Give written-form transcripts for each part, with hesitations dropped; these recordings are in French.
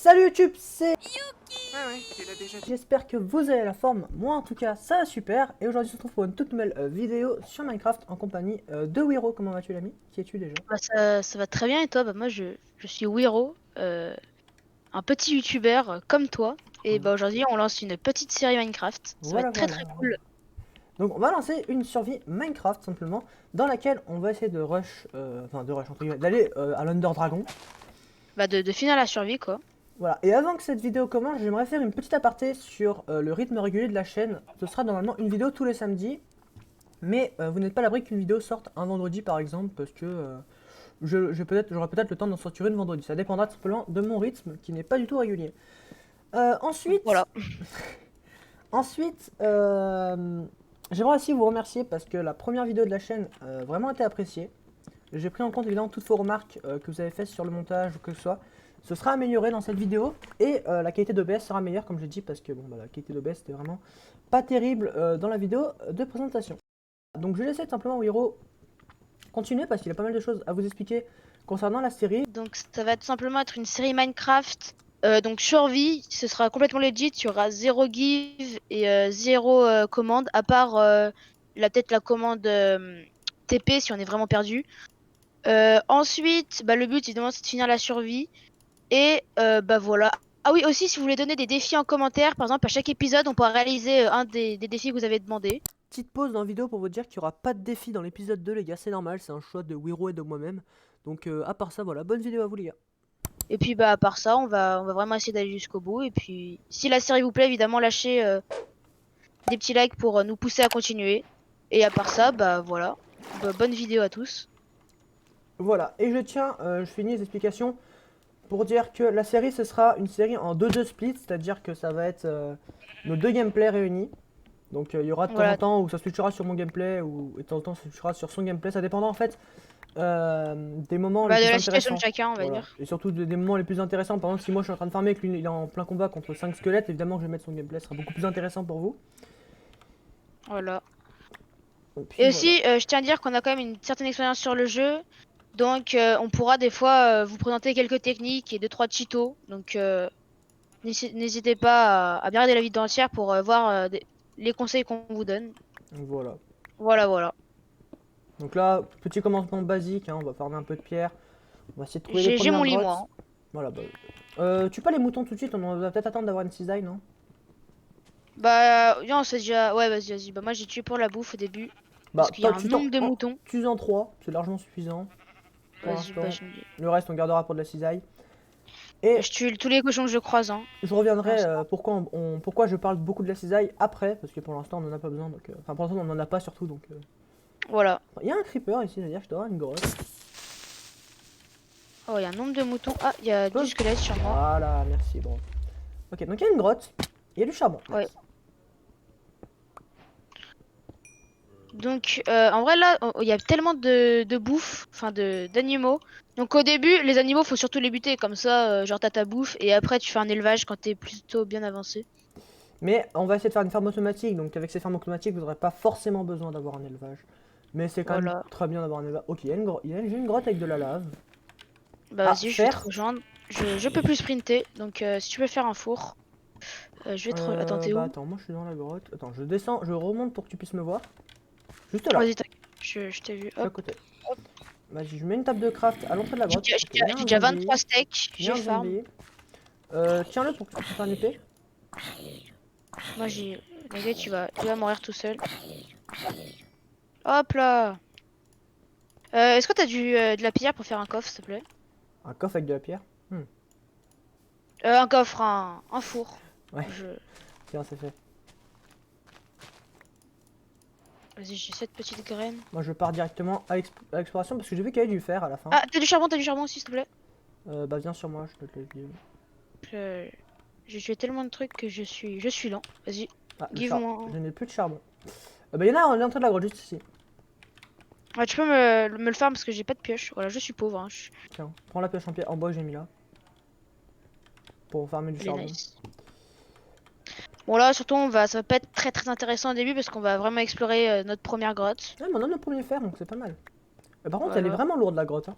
Salut YouTube, c'est... Ouais, il a déjà dit. J'espère que vous avez la forme, moi en tout cas ça va super. Et aujourd'hui on se retrouve pour une toute nouvelle vidéo sur Minecraft en compagnie de Wiro. Comment vas-tu l'ami? Qui es-tu déjà? Bah, ça va très bien et toi? Bah, moi je suis Wiro, un petit youtubeur comme toi. Et bah, aujourd'hui on lance une petite série Minecraft. Ça va Voilà être très voilà. très cool. Donc on va lancer une survie Minecraft simplement, dans laquelle on va essayer de rush, entre guillemets, d'aller à l'Under Dragon. Bah, de finir la survie quoi. Voilà, et avant que cette vidéo commence, j'aimerais faire une petite aparté sur le rythme régulier de la chaîne. Ce sera normalement une vidéo tous les samedis, mais vous n'êtes pas à l'abri qu'une vidéo sorte un vendredi par exemple, parce que j'aurai peut-être le temps d'en sortir une vendredi. Ça dépendra tout simplement de mon rythme, qui n'est pas du tout régulier. Ensuite, Voilà. ensuite j'aimerais aussi vous remercier parce que la première vidéo de la chaîne a vraiment été appréciée. J'ai pris en compte évidemment toutes vos remarques que vous avez faites sur le montage ou que ce soit. Ce sera amélioré dans cette vidéo et la qualité d'OBS sera meilleure comme j'ai dit parce que bon, bah, la qualité d'OBS était vraiment pas terrible dans la vidéo de présentation. Donc je vais laisser tout simplement Wiro continuer parce qu'il a pas mal de choses à vous expliquer concernant la série. Donc ça va tout simplement être une série Minecraft. Donc survie, ce sera complètement legit. Il y aura 0 give et 0 commande, à part peut-être la commande TP si on est vraiment perdu. Ensuite, bah, le but évidemment c'est de finir la survie. Et bah voilà. Ah oui, aussi, si vous voulez donner des défis en commentaire, par exemple, à chaque épisode, on pourra réaliser un des défis que vous avez demandé. Petite pause dans la vidéo pour vous dire qu'il n'y aura pas de défi dans l'épisode 2 les gars, c'est normal, c'est un choix de Wiro et de moi-même. Donc à part ça, voilà, bonne vidéo à vous les gars. Et puis bah à part ça, on va vraiment essayer d'aller jusqu'au bout. Et puis si la série vous plaît, évidemment, lâchez des petits likes pour nous pousser à continuer. Et à part ça, bah voilà. Bah, bonne vidéo à tous. Voilà, et je finis les explications pour dire que la série ce sera une série en 2-2 split, c'est-à-dire que ça va être nos deux gameplays réunis. Donc il y aura de temps en Voilà. temps où ça switchera sur mon gameplay ou de temps en temps ça switchera sur son gameplay, ça dépendra en fait des moments Bah, les de plus la situation intéressants. de chacun, on va Voilà. dire. Et surtout des moments les plus intéressants. Par exemple, si moi je suis en train de farmer et que lui il est en plein combat contre 5 squelettes, évidemment que je vais mettre son gameplay, ce sera beaucoup plus intéressant pour vous. Voilà. Puis, Et voilà. aussi, je tiens à dire qu'on a quand même une certaine expérience sur le jeu. Donc, on pourra des fois vous présenter quelques techniques et 2-3 tutos. Donc, n'hésitez pas à bien regarder la vidéo entière pour voir les conseils qu'on vous donne. Voilà. Voilà, voilà. Donc là, petit commencement basique, hein, on va farmer un peu de pierre. On va essayer de trouver les J'ai premières mon lit, grottes. moi. Hein. Voilà, bah. Tue pas les moutons tout de suite, on va peut-être attendre d'avoir une cisaille, non? Bah, non, c'est déjà. Ouais, vas-y, vas-y. Bah, moi, j'ai tué pour la bouffe au début. Bah, Parce qu'il y a un tu nombre de moutons. tue-en 3, c'est largement suffisant. Pour Vas-y, bah, l'instant, le reste on gardera pour de la cisaille. bah, Et je tue tous les cochons que je croise. Hein. je reviendrai Non, pourquoi je parle beaucoup de la cisaille après, parce que pour l'instant on en a pas besoin, donc enfin pour l'instant on en a pas surtout, donc. voilà. Il y a un creeper ici, c'est-à-dire je dois avoir une grotte. Oh, il y a un nombre de moutons. Ah, il y a du squelette sur moi. Voilà, merci, bon. Ok, donc il y a une grotte, il y a du charbon. Ouais. Donc, en vrai, là, il y a tellement de bouffe, enfin d'animaux. Donc, au début, les animaux, faut surtout les buter. Comme ça, genre, t'as ta bouffe. Et après, tu fais un élevage quand t'es plutôt bien avancé. Mais on va essayer de faire une ferme automatique, donc avec ces fermes automatiques vous n'aurez pas forcément besoin d'avoir un élevage. Mais c'est quand même Voilà. très bien d'avoir un élevage. Ok, j'ai une grotte avec de la lave. Bah, Ah, vas-y, je vais te faire. rejoindre. Je peux plus sprinter. Donc, si tu veux faire un four, je vais te. Attends, t'es Bah où? attends, moi je suis dans la grotte. Attends, je descends, je remonte pour que tu puisses me voir. Juste là, Vas-y, t'inquiète. Je t'ai vu. je suis à Hop. côté. Vas-y, je mets une table de craft à l'entrée de la grotte. Ok, il y a J'ai un déjà zombie. 23 steaks. Il y a J'ai un farm. zombie. Tiens-le pour que tu fasses un épée. Moi, j'ai. Les gars, tu vas mourir tout seul. Hop là. Est-ce que t'as de la pierre pour faire un coffre, s'il te plaît? Un coffre avec de la pierre. Un coffre, un four. Ouais, Je... tiens, c'est fait. Vas-y, j'ai cette petite graine. Moi je pars directement à l'exploration parce que j'ai vu qu'il y avait du fer à la fin. Ah, t'as du charbon aussi, s'il te plaît? Bah viens sur moi, je te le dis. Je- J'ai tué tellement de trucs que je suis lent. Vas-y, Ah, give-moi. je n'ai plus de charbon. Bah il y en a à l'entrée de la grotte juste ici. Ouais, tu peux me le faire parce que j'ai pas de pioche. Voilà, je suis pauvre. Hein. Tiens, prends la pioche en bois que j'ai mis là. Pour farmer du Elle est charbon. nice. Bon là, surtout, ça va pas être très très intéressant au début parce qu'on va vraiment explorer notre première grotte. Ouais, mais on a le premier fer donc c'est pas mal. Par contre, elle est Voilà. vraiment lourde la grotte. Hein.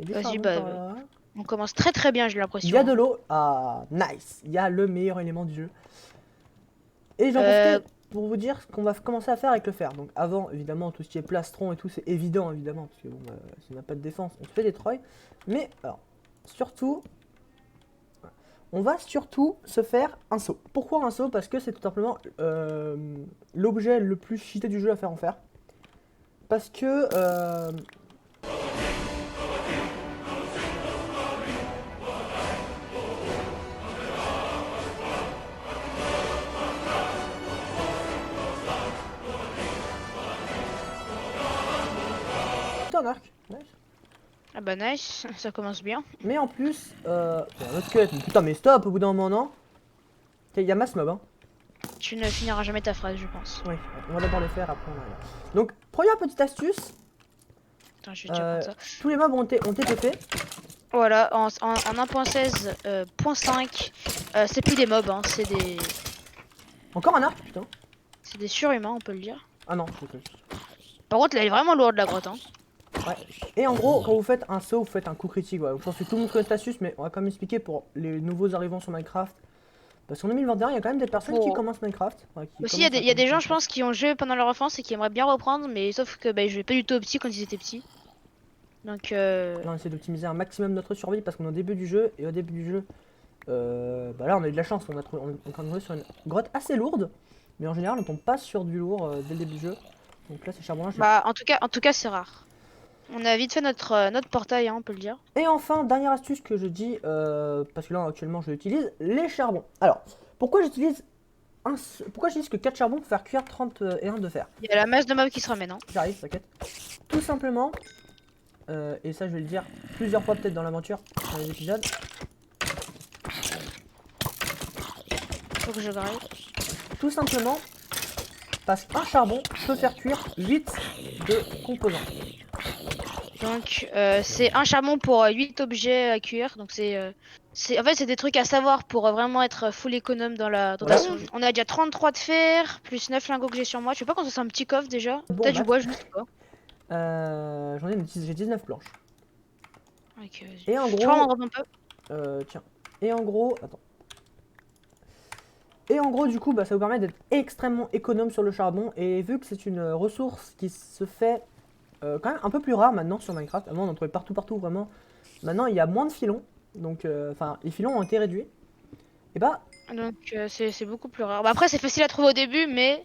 Il y a du Vas-y, charbon bah, par là. On commence très très bien, j'ai Il l'impression. y a de l'eau. Ah, nice. Il y a le meilleur élément du jeu. Et j'en Euh, profite pour vous dire ce qu'on va commencer à faire avec le fer. Donc avant, évidemment, tout ce qui est plastron et tout, c'est évident, évidemment, parce que bon, si on n'a pas de défense, on se fait détruire. Mais alors, surtout, on va surtout se faire un saut. Pourquoi un saut? Parce que c'est tout simplement l'objet le plus cheaté du jeu à faire en fer. Parce que c'est un arc. Nice. Ah bah nice, ça commence bien. Mais en plus, il y a un autre squelette. Mais putain, mais stop au bout d'un moment, non? Il y a masse mob, hein. Tu ne finiras jamais ta phrase, je pense. Oui, on va d'abord les faire, après on arrive. Donc, première petite astuce, Attends, je vais déjà prendre ça. tous les mobs ont été TP. Voilà, en 1.16, .5, c'est plus des mobs, hein, c'est Encore un arc, putain. des surhumains, on peut le dire. Ah non, je Par contre, là, elle est vraiment lourde la grotte. Hein. Ouais. Et en gros, quand vous faites un saut, vous faites un coup critique. Voilà. Je pense que tout le monde connaît cette astuce, mais on va quand même expliquer pour les nouveaux arrivants sur Minecraft. Parce qu'en 2021, il y a quand même des personnes qui commencent Minecraft. Aussi, il y a des gens, je pense, qui ont joué pendant leur enfance et qui aimeraient bien reprendre, mais sauf que bah, ils jouaient pas du tout au petit quand ils étaient petits. Donc, Là, on essaie d'optimiser un maximum notre survie parce qu'on est au début du jeu. Et au début du jeu, bah là, on a eu de la chance. On est tombé sur une grotte assez lourde. Mais en général, on tombe pas sur du lourd dès le début du jeu. Donc là, c'est charbon. bah, en tout cas, c'est rare. On a vite fait notre portail, hein, on peut le dire. Et enfin, dernière astuce que je dis, parce que là actuellement je l'utilise, les charbons. Alors, pourquoi j'utilise que 4 charbons pour faire cuire 31 de fer? Il y a la masse de mobs qui se ramène. Hein. J'arrive, t'inquiète. Tout simplement, et ça je vais le dire plusieurs fois peut-être dans l'aventure, dans les épisodes. Faut que je graille. Tout simplement, parce qu'un charbon peut faire cuire 8 de composants. Donc, c'est un charbon pour 8 objets à cuire. Donc, en fait, c'est des trucs à savoir pour vraiment être full économe dans la survie. On a déjà 33 de fer, plus 9 lingots que j'ai sur moi. Je sais pas quand c'est un petit coffre déjà. Bon, Peut-être du bois, je ne sais pas. J'ai 19 planches. Ok, Et en je gros, prends mon un peu. tiens. Et en gros, attends. Et en gros, du coup, bah, ça vous permet d'être extrêmement économe sur le charbon. Et vu que c'est une ressource qui se fait quand même un peu plus rare maintenant sur Minecraft. Avant, on en trouvait partout, vraiment. Maintenant, il y a moins de filons. Donc, enfin, les filons ont été réduits. Et bah. Donc, c'est beaucoup plus rare. Bah, après, c'est facile à trouver au début, mais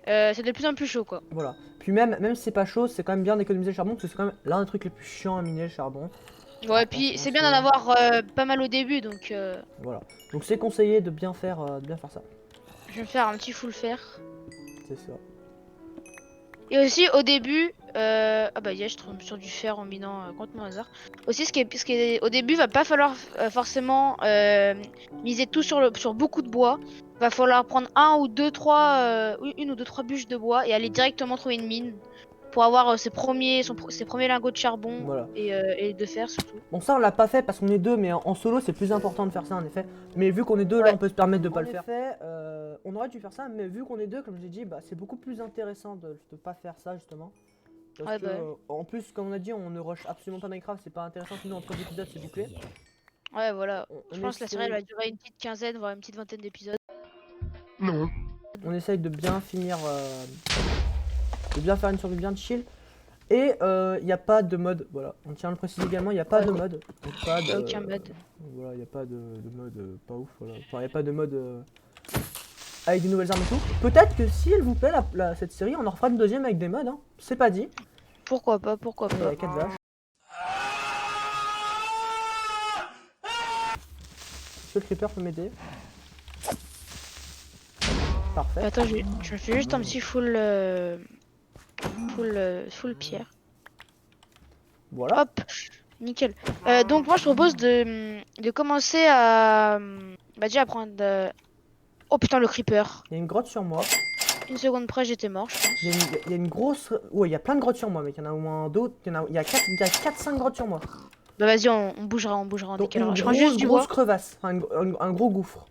c'est de plus en plus chaud, quoi. Voilà. Puis même si c'est pas chaud, c'est quand même bien d'économiser le charbon. Parce que c'est quand même l'un des trucs les plus chiants à miner, le charbon. Ouais, puis c'est bien d'en avoir pas mal au début, donc voilà. Donc c'est conseillé de bien faire ça. je vais me faire un petit full fer. C'est ça. Et aussi au début, ah bah je tombe sur du fer en minant complètement au hasard. Aussi ce qui est au début va pas falloir forcément miser tout sur beaucoup de bois. Va falloir prendre une ou deux trois bûches de bois et aller directement trouver une mine pour avoir ses premiers lingots de charbon Voilà. et de fer surtout. Bon, ça on l'a pas fait parce qu'on est deux, mais en solo c'est plus important de faire ça en effet. Mais vu qu'on est deux, là on peut se permettre de pas le faire. On aurait dû faire ça, mais vu qu'on est deux, comme je l'ai dit, bah, c'est beaucoup plus intéressant de pas faire ça justement. Parce que, en plus, comme on a dit, on ne rush absolument pas Minecraft, c'est pas intéressant, sinon entre épisodes c'est bouclé. Ouais, voilà. Je pense que la série elle va durer une petite quinzaine, voire une petite vingtaine d'épisodes. Non. On essaye de bien finir, de bien faire une survie bien chill. Et il n'y a pas de mode, voilà, on tient à le préciser également, il n'y a pas de mode. Donc pas de, Aucun mode. Voilà, il n'y a pas de mode pas ouf, voilà. Enfin, il n'y a pas de mode avec des nouvelles armes et tout. Peut-être que si elle vous plaît, cette série, on en refera une deuxième avec des modes, hein. C'est pas dit. Pourquoi pas, pourquoi Il y pas. a 4 vaches. Est-ce que le creeper peut m'aider? Parfait. Attends, je me fais juste un petit full pierre. Voilà. Hop, nickel. Donc moi je propose de commencer à bah déjà à prendre. Oh putain le creeper. Il y a une grotte sur moi. Une seconde près j'étais mort je pense. Il y a une grosse. Ouais, il y a plein de grottes sur moi, mec. Il y en a au moins d'autres. Il y a 4-5 grottes sur moi. Bah vas-y on bougera en Donc, décalant. une Je prends juste du bois. crevasse. Enfin, un gros gouffre.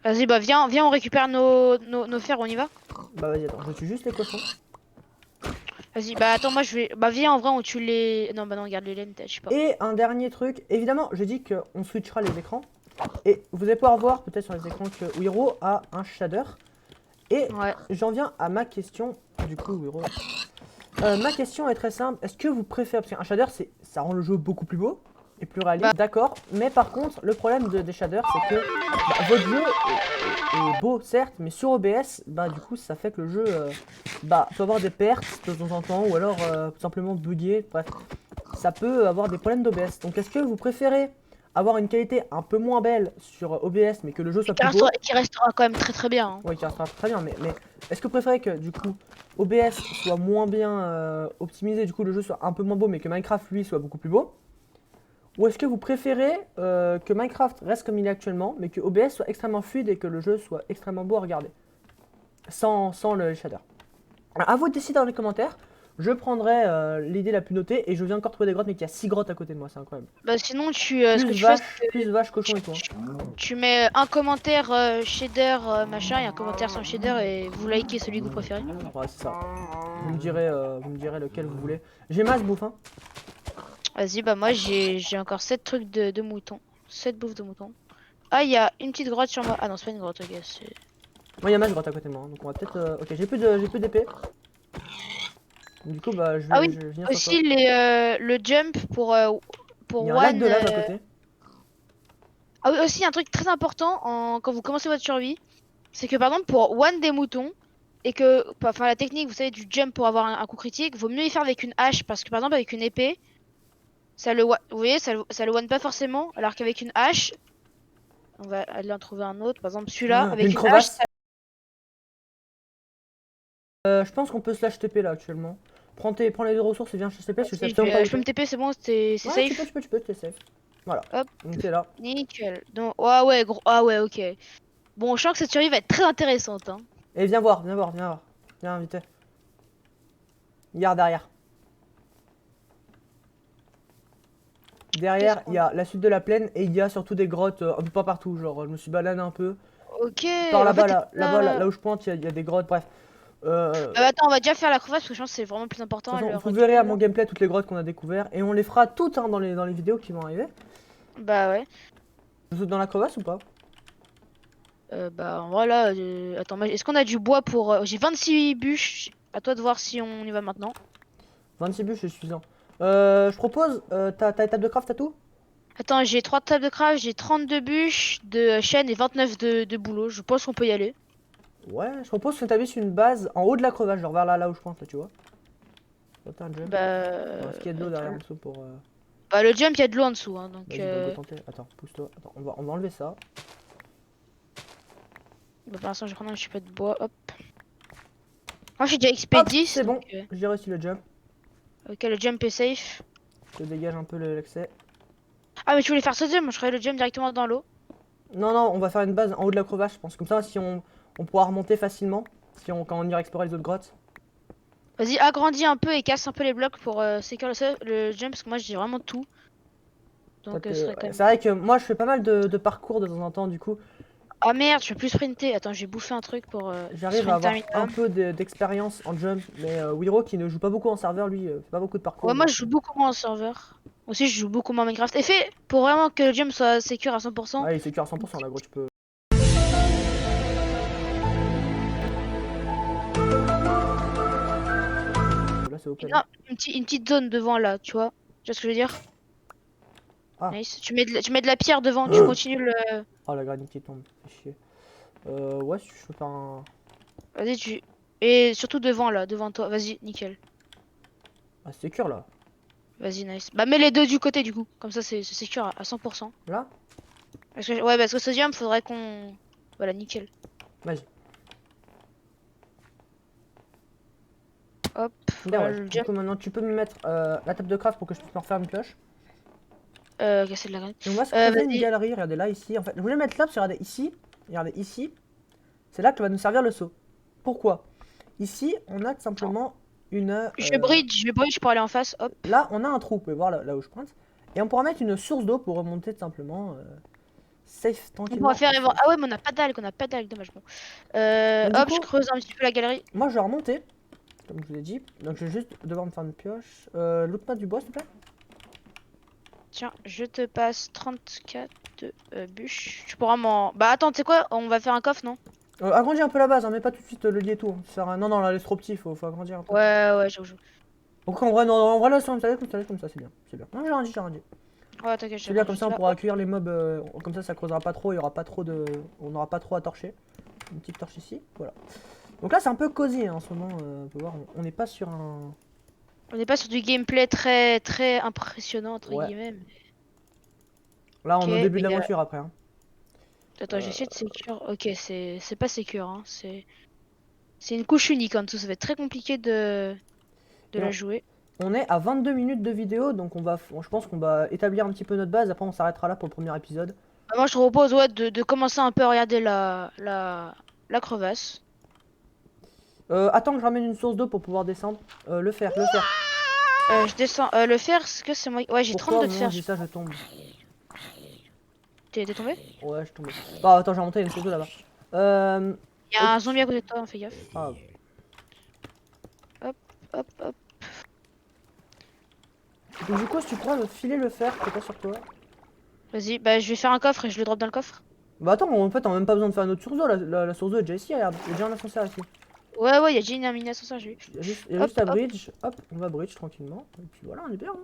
Vas-y bah viens on récupère nos fers, on y va. Bah vas-y, attends, je tue juste les cochons. Vas-y, bah attends, moi je vais. Bah viens, en vrai, on tue les. Non, bah non, regarde les laines, je sais pas. Et un dernier truc, évidemment, j'ai dit qu'on switchera les écrans. Et vous allez pouvoir voir peut-être sur les écrans que Wiro a un shader. Et Ouais. j'en viens à ma question. Du coup, Wiro. Ma question est très simple. Est-ce que vous préférez, parce qu'un shader, ça rend le jeu beaucoup plus beau et plus réaliste, Bah. d'accord. Mais par contre, le problème des shaders, c'est que votre jeu est beau, certes, mais sur OBS, bah du coup, ça fait que le jeu peut avoir des pertes de temps en temps, ou alors tout simplement bugger. Bref, ça peut avoir des problèmes d'OBS. Donc, est-ce que vous préférez avoir une qualité un peu moins belle sur OBS, mais que le jeu soit plus beau? Qui restera quand même très très bien. Hein. Oui, qui restera très bien, mais est-ce que vous préférez que du coup OBS soit moins bien optimisé, du coup le jeu soit un peu moins beau, mais que Minecraft lui soit beaucoup plus beau? Ou est-ce que vous préférez que Minecraft reste comme il est actuellement, mais que OBS soit extrêmement fluide et que le jeu soit extrêmement beau à regarder? Sans le shader. Alors, à vous de décider dans les commentaires. Je prendrai l'idée la plus notée et je viens encore trouver des grottes, mais qu'il y a 6 grottes à côté de moi, c'est incroyable. Bah sinon, ce que tu fais, c'est Plus vaches, cochons et tout. tu mets un commentaire shader machin et un commentaire sans shader et vous likez celui que vous préférez. Ouais, c'est ça. Vous me direz lequel vous voulez. J'ai masse bouffe, hein. Vas-y, bah moi j'ai encore 7 trucs de moutons. 7 bouffes de moutons. Ah, il y a une petite grotte sur moi. Ah non, c'est pas une grotte, ok. Moi, il y a masse grotte à côté de moi, hein, donc on va peut-être. Ok, j'ai plus d'épée. Du coup, bah, Ah oui, je vais venir sur toi. aussi le jump pour Il y a un lac one. de lave à côté. Ah oui, aussi un truc très important quand vous commencez votre survie, c'est que par exemple pour one des moutons et que enfin la technique, vous savez, du jump pour avoir un coup critique, vaut mieux y faire avec une hache parce que par exemple avec une épée, vous voyez, ça le one pas forcément, alors qu'avec une hache, on va aller en trouver un autre, par exemple celui-là, J'ai avec une une hache, crevasse. Je pense qu'on peut slash TP là actuellement. Prends les deux ressources et viens slash TP parce que je sais absolument pas où je peux me t'es. TP, c'est bon, c'est Ouais, safe. t'es safe. Voilà. Hop, Donc t'es là. nickel. Donc, ah ouais, gros, ah ouais, ok. Bon, je sens que cette survie va être très intéressante. Hein. Et viens voir, viens voir, viens voir. Viens vite. Regarde derrière. Derrière, il y a la suite de la plaine et il y a surtout des grottes un peu pas partout. Genre, je me suis baladé un peu. Ok, Par en là-bas, fait, là où je pointe, il y a des grottes. Bref. De attends, on va déjà faire la crevasse parce que je pense que c'est vraiment le plus important toute à façon, l'heure vous verrez à actuelle. mon gameplay toutes les grottes qu'on a découvert et on les fera toutes hein, dans les vidéos qui vont arriver. Bah ouais. Je saute dans la crevasse ou pas? Bah voilà. Attends, est-ce qu'on a du bois pour. J'ai 26 bûches. À toi de voir si on y va maintenant. 26 bûches, c'est suffisant. Je propose, t'as étape de craft, t'as tout? Attends, j'ai 3 tables de craft, j'ai 32 bûches de chaîne et 29 de boulot. Je pense qu'on peut y aller. Ouais, je propose qu'on établisse une base en haut de la crevasse, genre vers là où je pointe, là, tu vois. Oh, t'as un jump. Bah. Est-ce qu'il y a de l'eau derrière en dessous pour. Bah, le jump, il y a de l'eau en dessous. Hein, donc. Vas-y, bah, go tenter. Attends, pousse-toi. Attends, on va enlever ça. Bah, pour l'instant, je vais prendre un petit peu de bois. Hop. Moi, j'ai déjà XP Hop, 10. c'est bon. Donc, J'ai réussi le jump. ok, le jump est safe. Je dégage un peu l'accès. Ah, mais tu voulais faire ce jump? Moi, je croyais le jump directement dans l'eau. Non, non, on va faire une base en haut de la crevasse, je pense. Comme ça, si on pourra remonter facilement. Quand on ira explorer les autres grottes. Vas-y, agrandis un peu et casse un peu les blocs pour sécuriser le jump parce que moi j'ai vraiment tout. Donc ce serait quand Ouais. même. C'est vrai que moi, je fais pas mal de parcours de temps en temps, du coup. Ah merde, je peux plus sprinter. Attends, j'ai bouffé un truc pour J'arrive à sprinter un avoir un minimum. peu d'expérience en jump. Mais Wiro, qui ne joue pas beaucoup en serveur, lui, fait pas beaucoup de parcours. Ouais, moi Donc, je joue beaucoup moins en serveur. Aussi, je joue beaucoup moins Minecraft. Et fait pour vraiment que le jump soit secure à 100%. ouais, il sécure à 100% là, gros, tu peux. Là, c'est open. Non, une petite zone devant là, tu vois. Tu vois ce que je veux dire? Ah. Nice. Tu mets de la pierre devant, tu continues le. Oh, la granite qui tombe. Fait chier. Ouais, si je peux faire un. Vas-y, tu. Et surtout devant là, devant toi. Vas-y, nickel. Ah, c'est sécure là. Vas-y, nice. Bah, mets les deux du côté du coup. Comme ça, c'est secure à 100%. Là? Ouais, parce que ce jump, faudrait qu'on. Voilà, nickel. Vas-y. Hop, Bien, voilà ouais. le Du jump. coup, maintenant, tu peux me mettre la table de craft pour que je puisse me refaire une pioche. Casser de la graine. Et on va se creuser une Vas-y. galerie. Regardez là, ici. En fait, je voulais mettre là, parce que regardez ici. Regardez ici. C'est là que va nous servir le seau. Pourquoi? Ici, on a tout simplement une. Je bridge pour aller en face. Hop. Là, on a un trou. Vous pouvez voir là où je pointe. Et on pourra mettre une source d'eau pour remonter tout simplement. Safe, On pourra tranquillement. faire. Ah ouais, mais on a pas d'algues, dommage. Bon. Donc, du Hop, je coup, creuse un petit peu la galerie. moi, je vais remonter. comme je vous ai dit. Donc je vais juste devoir me faire une pioche. Loot-moi du bois, s'il te plaît. Tiens, je te passe 34 de bûches. Tu pourras m'en... Bah attends, tu sais quoi? On va faire un coffre, non? Agrandis un peu la base, hein, mais pas tout de suite le lit et tout. Non, non, là, c'est trop petit, faut agrandir un peu. Ouais, j'avoue. Donc en vrai, non, en vrai, là, ça laisse comme ça, c'est bien. C'est bien. Non, j'ai arrondi. Ouais, t'inquiète, C'est bien, comme juste ça, on là. pourra accueillir les mobs. Comme ça creusera pas trop, il y aura pas trop de. On n'aura pas trop à torcher. Une petite torche ici, voilà. Donc là, c'est un peu cosy hein, en ce moment. On peut voir, on n'est pas sur un. On n'est pas sur du gameplay très impressionnant, entre Ouais. guillemets. Là, on Ok, est au début de mais... l'aventure après. Hein. Attends, j'essaie de sécure. Ok, c'est pas sécure, hein. C'est une couche unique en dessous, ça va être très compliqué de Et la jouer. on est à 22 minutes de vidéo, donc je pense qu'on va établir un petit peu notre base. Après, on s'arrêtera là pour le premier épisode. Ah, moi, je te propose ouais, de commencer un peu à regarder la crevasse. Attends que je ramène une source d'eau pour pouvoir descendre. Le fer, le fer. Je descends. Le fer, est-ce que c'est moi? Ouais, j'ai Pourquoi au 32 de moment où fer. je dis ça, je tombe? T'es tombé? Ouais, je tombe. Bah, attends, j'ai remonté une source d'eau là-bas. Il y a Ok. un zombie à côté de toi, fais gaffe. Ah, Hop, hop, hop. donc, du coup, si tu pourras me filer le fer qui est pas sur toi. Vas-y, bah je vais faire un coffre et je le drop dans le coffre. Bah, attends, en fait, on a même pas besoin de faire une autre source d'eau. La source d'eau est déjà ici, regarde. Il y a déjà un ascenseur ici. Ouais, il y a déjà une mini ascenseur, j'ai vu. Il y a Hop, juste à hop. bridge. Hop, on va bridge tranquillement. Et puis voilà, on est bien. Hein.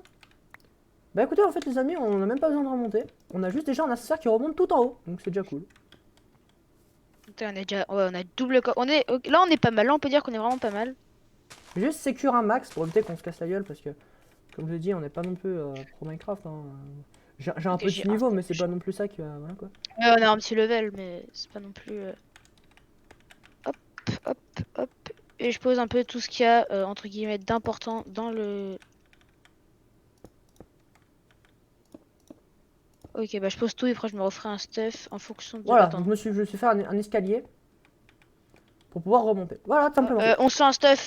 Bah, écoutez, en fait, les amis, on a même pas besoin de remonter. On a juste déjà un ascenseur qui remonte tout en haut. Donc, c'est déjà cool. Putain, on est déjà. Ouais, on a double coffre. Là, on est pas mal. Là, on peut dire qu'on est vraiment pas mal. Juste sécure un max pour éviter qu'on se casse la gueule parce que, comme je l'ai dit, on n'est pas non plus pro Minecraft. Hein. J'ai un Ok, j'ai petit un niveau, mais c'est stage. pas non plus ça qui va. Voilà quoi. Ouais, on a un petit level, mais c'est pas non plus. Hop, hop, hop. Et je pose un peu tout ce qu'il y a, entre guillemets, d'important dans le. Ok, bah je pose tout et après je me referai un stuff en fonction de. Voilà, donc Attends. je me suis fait un escalier pour pouvoir remonter. Voilà, simplement. On se fait un stuff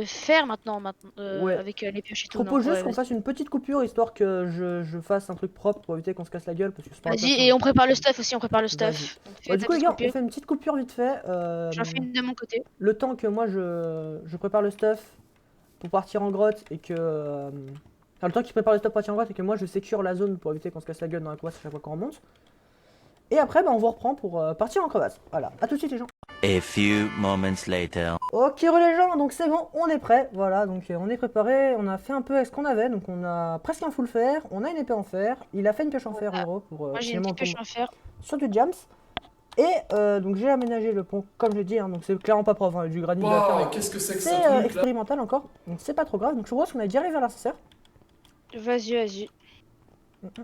fer maintenant, Ouais. avec les pioches et Je tout, non? propose juste Ouais, qu'on vas-y. fasse une petite coupure histoire que je fasse un truc propre pour éviter qu'on se casse la gueule parce que c'est pas Vas-y, intéressant. et on prépare le stuff aussi, on prépare le Vas-y. stuff. Donc Bah, fais du ta coup, les petite gars, on coupure. fait une petite coupure vite fait. J'en fais une de mon côté. Le temps que moi je prépare le stuff pour partir en grotte et que. Enfin, le temps qu'il prépare le stuff pour partir en grotte et que moi je sécure la zone pour éviter qu'on se casse la gueule dans la crevasse à chaque fois qu'on remonte. Et après, bah, on vous reprend pour partir en crevasse. Voilà, à tout de suite, les gens. A few moments later. Ok, les gens, donc c'est bon, on est prêt. Voilà, donc on est préparé. On a fait un peu avec ce qu'on avait. Donc on a presque un full fer. On a une épée en fer. Il a fait une pioche en fer, Hero, pour Moi j'ai une finalement petite pioche tomber en fer. sur du jams. Et donc j'ai aménagé le pont, comme je dis, hein, donc c'est clairement pas propre, hein, du granit de la terre. Waouh, qu'est-ce que c'est que ce C'est truc là? expérimental encore, donc c'est pas trop grave. Donc je pense qu'on a déjà arrivé à l'ascenseur. Vas-y.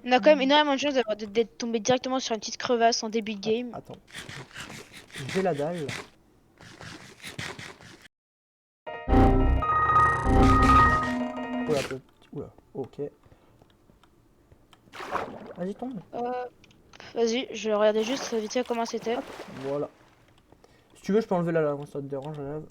On a quand même énormément de chance d'être tombé directement sur une petite crevasse en début de game. Attends, j'ai la dalle. Oula, oula, ok. Vas-y, tombe. Vas-y, je regardais juste vite fait comment c'était. Voilà. Si tu veux, je peux enlever la lave, ça te dérange la lave.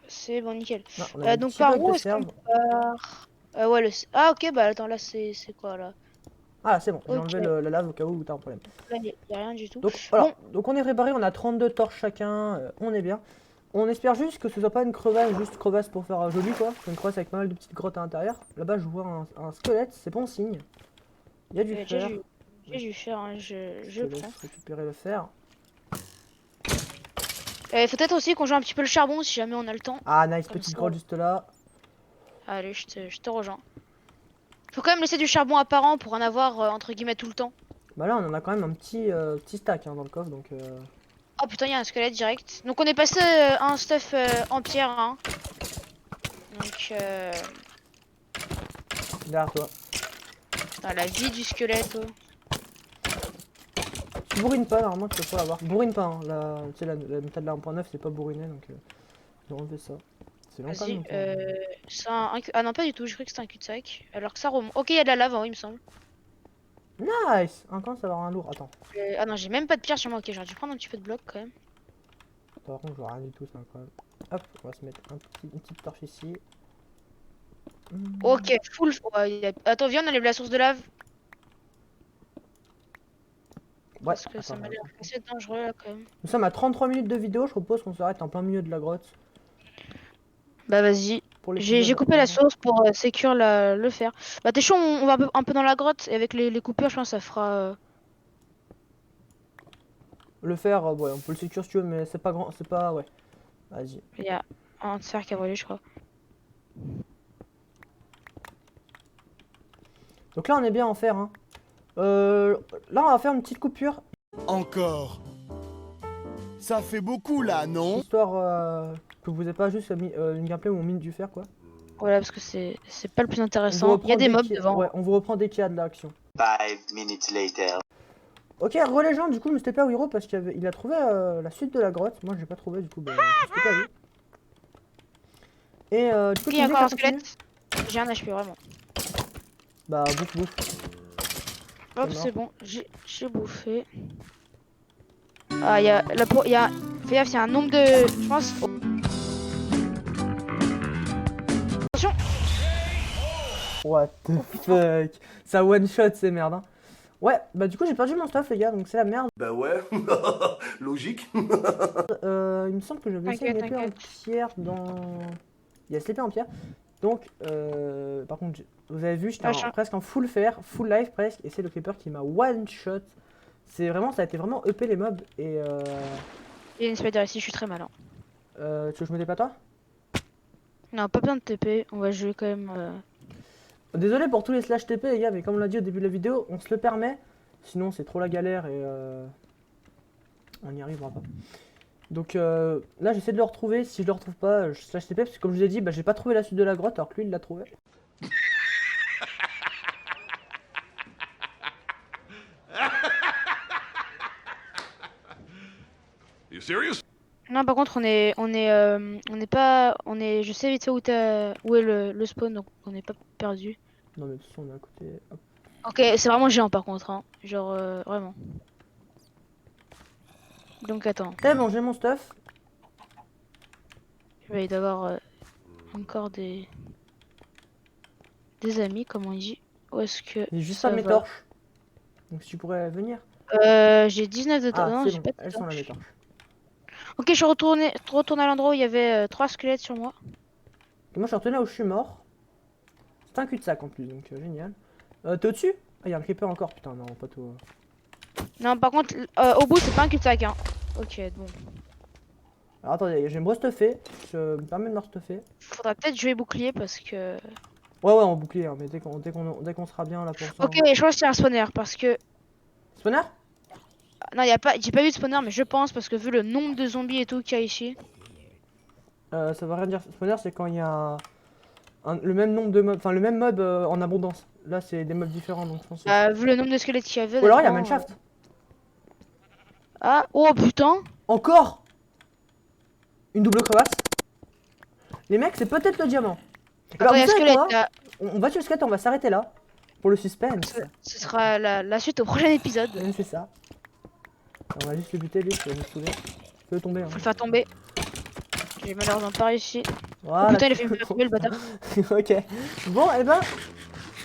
C'est bon, nickel. Non, on a un Donc petit par bug de où est-ce qu'on serve. part? Ouais, Ah ok, bah attends, là c'est quoi là? Ah, c'est bon, j'ai Ok, enlevé la lave au cas où t'as un problème. là y a rien du tout. Donc voilà, Bon, donc on est réparé, on a 32 torches chacun, on est bien. On espère juste que ce soit pas une crevasse, juste crevasse pour faire joli quoi. C'est une crevasse avec pas mal de petites grottes à l'intérieur. Là-bas je vois un squelette, c'est bon signe. Il y a du fer. j'ai dû faire, hein, je te prends. laisse récupérer le fer. Il faut peut-être aussi qu'on joue un petit peu le charbon si jamais on a le temps. Ah nice, Comme petite ça. grotte juste là. Allez, je te rejoins. Faut quand même laisser du charbon apparent pour en avoir entre guillemets tout le temps. Bah là on en a quand même un petit stack hein, dans le coffre donc Oh putain, il y a un squelette direct. Donc on est passé à un stuff en pierre, hein. Donc derrière toi. putain, la vie du squelette. Oh. Tu bourrines pas normalement tu peux pas l'avoir. Bourrine pas hein, tu sais la méthode de la 1.9 c'est pas bourriné donc j'ai enlevé ça. C'est longtemps. Vas-y, c'est ah non pas du tout, je croyais que c'était un cul-de-sac. Alors que ça remonte. Ok, il y a de la lave en haut, il me semble. Nice. Un camp ça va avoir un lourd. Attends. Ah non, j'ai même pas de pierre sur moi. Ok, j'aurais dû prendre un petit peu de bloc quand même. Par contre je vois rien du tout c'est incroyable. Hop, on va se mettre une petite torche ici. Ok, full. Ouais, attends, viens, on enlève la source de lave. Parce que ça attends, m'a l'air attends. assez dangereux là quand même. Nous sommes à 33 minutes de vidéo, je propose qu'on s'arrête en plein milieu de la grotte. Bah vas-y. Pour l'épisode J'ai coupé la avant. source pour sécure le fer. Bah t'es chaud, on va un peu dans la grotte et avec les coupures, je pense que ça fera. Le faire, ouais, on peut le sécure si tu veux, mais c'est pas grand, c'est pas, ouais. Vas-y. Il y a un fer qui a brûlé, je crois. Donc là, on est bien en fer, hein. Là, on va faire une petite coupure, Encore. Ça fait beaucoup là, non? histoire que vous n'ayez pas juste mis, une gameplay où on mine du fer, quoi. Voilà, parce que c'est pas le plus On vous intéressant. Il y a reprend des dès mobs qu'il y a- devant. Ouais, on vous reprend dès qu'il y a de l'action. 5 minutes later. Ok, les gens, du coup, ne c'était pas Wiro parce qu'il a trouvé la suite de la grotte. Moi, j'ai pas trouvé, du coup, bah, je t'ai pas vu. Et du coup, Il y a tu disais encore un que ça continue. squelette. J'ai un HP vraiment. Bah, bouffe. Hop, mort. c'est bon, j'ai bouffé. Ah, il y a fais gaffe, il y a un nombre de. Je pense. Attention! What the fuck. Ça one shot, c'est merde, hein. Ouais, bah, du coup, j'ai perdu mon stuff, les gars, donc c'est la merde. Bah ouais, logique. Il me semble que j'avais laissé une T'inquiète, épée en t'inquiète. pierre dans. Il y a cette épée en pierre. Donc, par contre, vous avez vu, j'étais Ah, je- presque en full fer, full life presque, et c'est le creeper qui m'a one shot. C'est vraiment, ça a été vraiment EP les mobs. Et Il y a une spider ici, je suis très malin. tu veux que je me pas toi? Non, pas besoin de TP, on va jouer quand même. Désolé pour tous les slash TP les gars, mais comme on l'a dit au début de la vidéo, on se le permet. Sinon, c'est trop la galère et on n'y arrivera pas. Donc là, j'essaie de le retrouver. Si je le retrouve pas, je slash TP parce que comme je vous ai dit, bah, j'ai pas trouvé la suite de la grotte alors que lui il l'a trouvé. You serious? Non, par contre, on est pas. Je sais vite fait où est le spawn, donc on n'est pas perdu. Non mais de toute façon on est à côté. Hop. Ok, c'est vraiment géant par contre, hein. Genre, vraiment. Donc attends, Eh bon, j'ai mon stuff. il va y avoir encore des amis, comme on dit. Où est-ce que J'ai juste ça pas mes va? torches. Donc si tu pourrais venir. J'ai 19 de Ah, non, c'est j'ai bon, pas de elles sont là torches. mes torches. Ok, je suis retourné à l'endroit où il y avait 3 squelettes sur moi. Et moi je suis retourné là où je suis mort. C'est un cul-de-sac en plus, donc génial. T'es au-dessus? Ah, il y a un creeper encore, putain, non, pas tout. Non, par contre, au bout, c'est pas un cul-de-sac, hein. Ok, bon. Alors attendez, je vais me restuffer. Je me permets de me restuffer. Faudra peut-être jouer bouclier parce que. Ouais, en bouclier, hein, mais dès qu'on sera bien là pour ça. Ok, je pense que c'est un spawner parce que. Spawner? Non, y a pas, j'ai pas vu de spawner, mais je pense parce que vu le nombre de zombies et tout qu'il y a ici. Ça veut rien dire. Spawner, c'est quand il y a le même nombre de mobs, enfin le même mob en abondance. Là, c'est des mobs différents, donc je pense. Vu le nombre de squelettes qu'il y avait. Ou alors il y a honnêtement, Mineshaft. Ah, oh putain! Encore une double crevasse. Les mecs, c'est peut-être le diamant. Alors, Attends, y a vous savez squelette quoi là. On va tuer le squelette, on va s'arrêter là. Pour le suspense. Ce sera la suite au prochain épisode. Ouais, c'est ça. On va juste le buter, lui, ça va nous saouler. Fais-le tomber. Hein. Faut le faire tomber. J'ai malheureusement pas réussi. Voilà. Oh putain, il a fait me faire tomber le bâtard. Ok. Bon, et ben,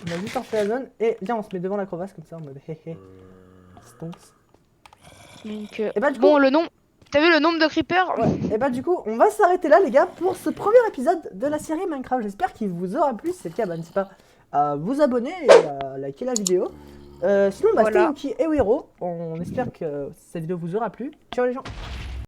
on va juste torcher la zone. Et viens, on se met devant la crevasse comme ça en mode hé. Stonks. Donc, Et bah, du bon, coup- le nombre. T'as vu le nombre de creepers? Ouais, et bah du coup, on va s'arrêter là les gars pour ce premier épisode de la série Minecraft. J'espère qu'il vous aura plu. Si c'est le cas, bah, n'hésitez pas à vous abonner et à liker la vidéo. Sinon, bah, Voilà. c'était Yuki et Wiro. On espère que cette vidéo vous aura plu. Ciao les gens.